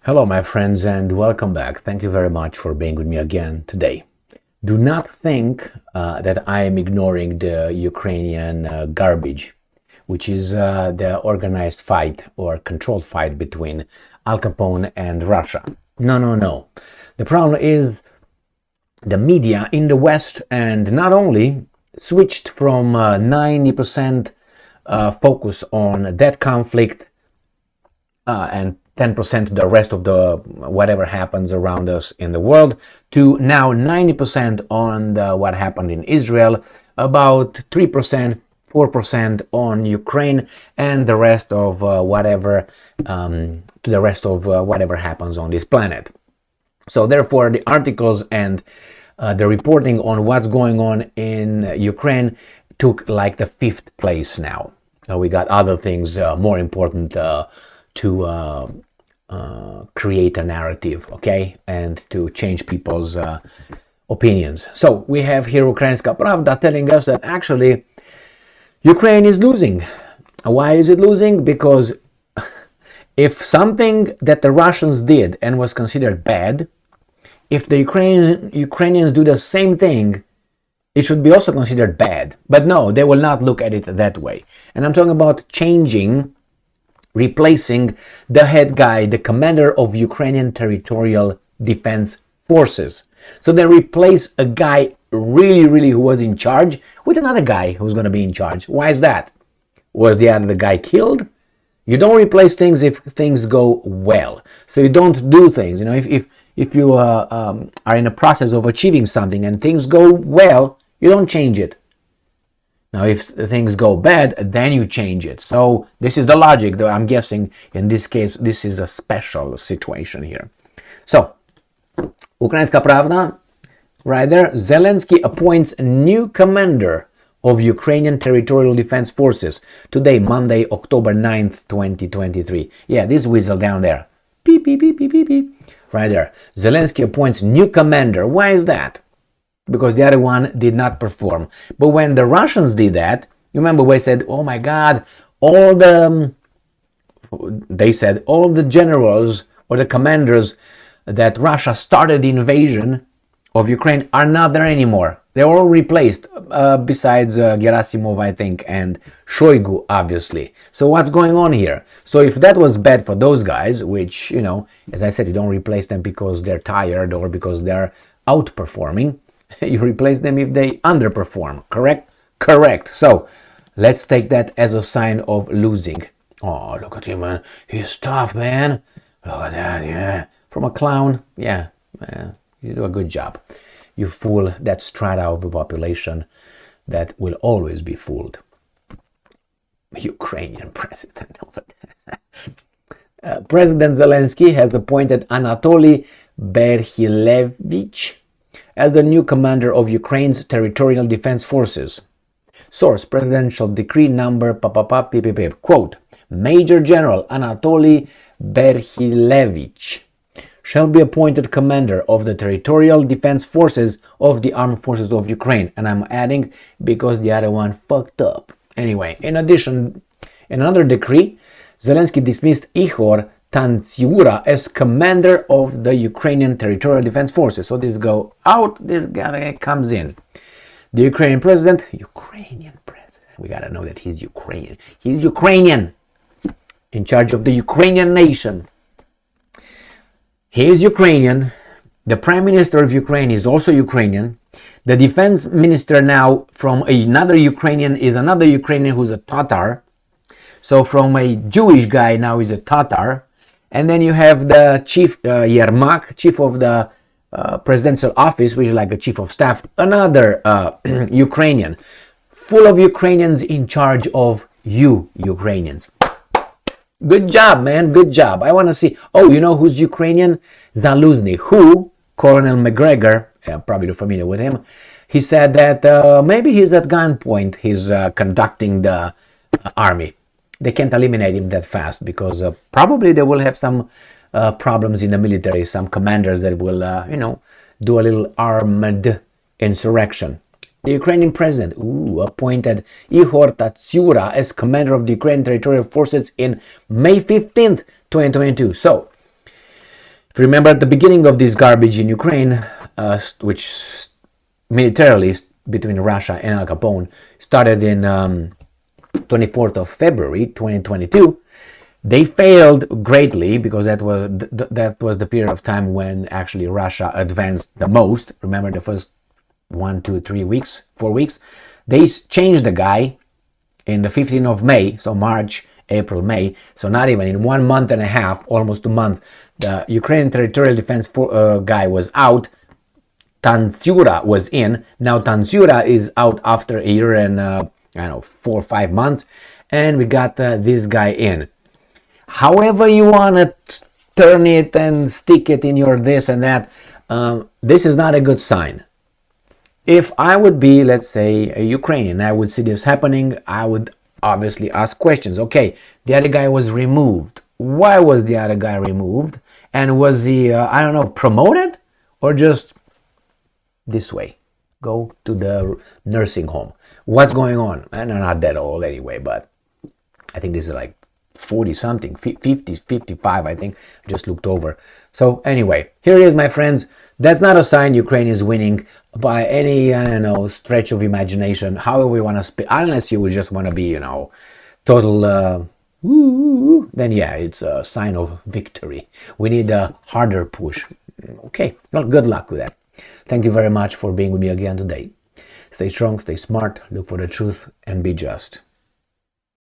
Hello, my friends, and welcome back. Thank you very much for being with me again today. Do not think that I am ignoring the Ukrainian garbage, which is the organized fight or controlled fight between Al Capone and Russia. No, no, no. The problem is the media in the West, and not only, switched from 90% focus on that conflict and 10% the rest of the whatever happens around us in the world, to now 90% on what happened in Israel, about 3%, 4% on Ukraine, and the rest of whatever happens on this planet. So therefore, the articles and the reporting on what's going on in Ukraine took like the fifth place now. We got other things more important to create a narrative, okay, and to change people's opinions. So we have here Ukrainska Pravda telling us that actually Ukraine is losing. Why is it losing? Because if something that the Russians did and was considered bad, if the Ukrainians do the same thing, it should be also considered bad. But no, they will not look at it that way. And I'm talking about replacing the head guy, the commander of Ukrainian Territorial Defense Forces. So they replace a guy really who was in charge with another guy who's going to be in charge. Why is that? Was the other guy killed? You don't replace things if things go well. So you don't do things. You know, if you are in a process of achieving something and things go well, you don't change it. Now, if things go bad, then you change it. So this is the logic, though I'm guessing in this case, this is a special situation here. So, Ukrainska Pravda, right there, Zelensky appoints new commander of Ukrainian Territorial Defense Forces today, Monday, October 9th, 2023. Yeah, this whistle down there. Beep, beep, beep, beep, beep, beep. Right there. Zelensky appoints new commander. Why is that? Because the other one did not perform. But when the Russians did that, you remember they said, oh my God, all the generals or the commanders that Russia started the invasion of Ukraine are not there anymore. They're all replaced, besides Gerasimov, I think, and Shoigu, obviously. So what's going on here? So if that was bad for those guys, which, you know, as I said, you don't replace them because they're tired or because they're outperforming. You replace them if they underperform, correct? Correct. So let's take that as a sign of losing. Oh, look at him, man. He's tough, man. Look at that, yeah. From a clown, yeah, you do a good job. You fool that strata of the population that will always be fooled. Ukrainian president. President Zelensky has appointed Anatoly Berhilevich as the new commander of Ukraine's Territorial Defense Forces. Source, Presidential Decree number quote, Major General Anatoly Berhilevich shall be appointed commander of the Territorial Defense Forces of the Armed Forces of Ukraine. And I'm adding because the other one fucked up. Anyway, in addition, in another decree, Zelensky dismissed Ihor Tantsiura as commander of the Ukrainian Territorial Defense Forces. So this go out, this guy comes in. The Ukrainian president, we gotta know that he's Ukrainian. He's Ukrainian, in charge of the Ukrainian nation. He is Ukrainian. The Prime Minister of Ukraine is also Ukrainian. The Defense Minister now from another Ukrainian is another Ukrainian who's a Tatar. So from a Jewish guy now is a Tatar. And then you have the chief, Yermak, chief of the presidential office, which is like a chief of staff, another Ukrainian. Full of Ukrainians in charge of you, Ukrainians. Good job, man. Good job. I want to see. Oh, you know who's Ukrainian? Zaluzny, who, Colonel McGregor, probably you're familiar with him, he said that maybe he's at gunpoint. He's conducting the army. They can't eliminate him that fast because probably they will have some problems in the military, some commanders that will, do a little armed insurrection. The Ukrainian president appointed Ihor Tantsiura as commander of the Ukrainian Territorial Forces in May 15th, 2022. So, If you remember at the beginning of this garbage in Ukraine, which militarily between Russia and Al Capone started in 24th of February 2022, they failed greatly because that was the period of time when actually Russia advanced the most. Remember the first 1, 2, 3 weeks, 4 weeks, they changed the guy in the 15th of May, so March, April, May, so not even in 1 month and a half, almost 2 months, the Ukrainian Territorial Defense guy was out. Tansyura was in. Now Tansyura is out after a year and I don't know, 4 or 5 months, and we got this guy in. However you want to turn it and stick it in your this and that, this is not a good sign. If I would be, let's say, a Ukrainian, I would see this happening, I would obviously ask questions. Okay, the other guy was removed. Why was the other guy removed? And was he, I don't know, promoted? Or just this way? Go to the nursing home. What's going on? And I'm not that old anyway, but I think this is like 40 something, 50, 55, I think. Just looked over. So anyway, here it is, my friends. That's not a sign Ukraine is winning by any, I don't know, stretch of imagination, however we want to speak, unless you would just want to be, you know, total, then yeah, it's a sign of victory. We need a harder push. Okay, well, good luck with that. Thank you very much for being with me again today. Stay strong, stay smart, look for the truth, and be just.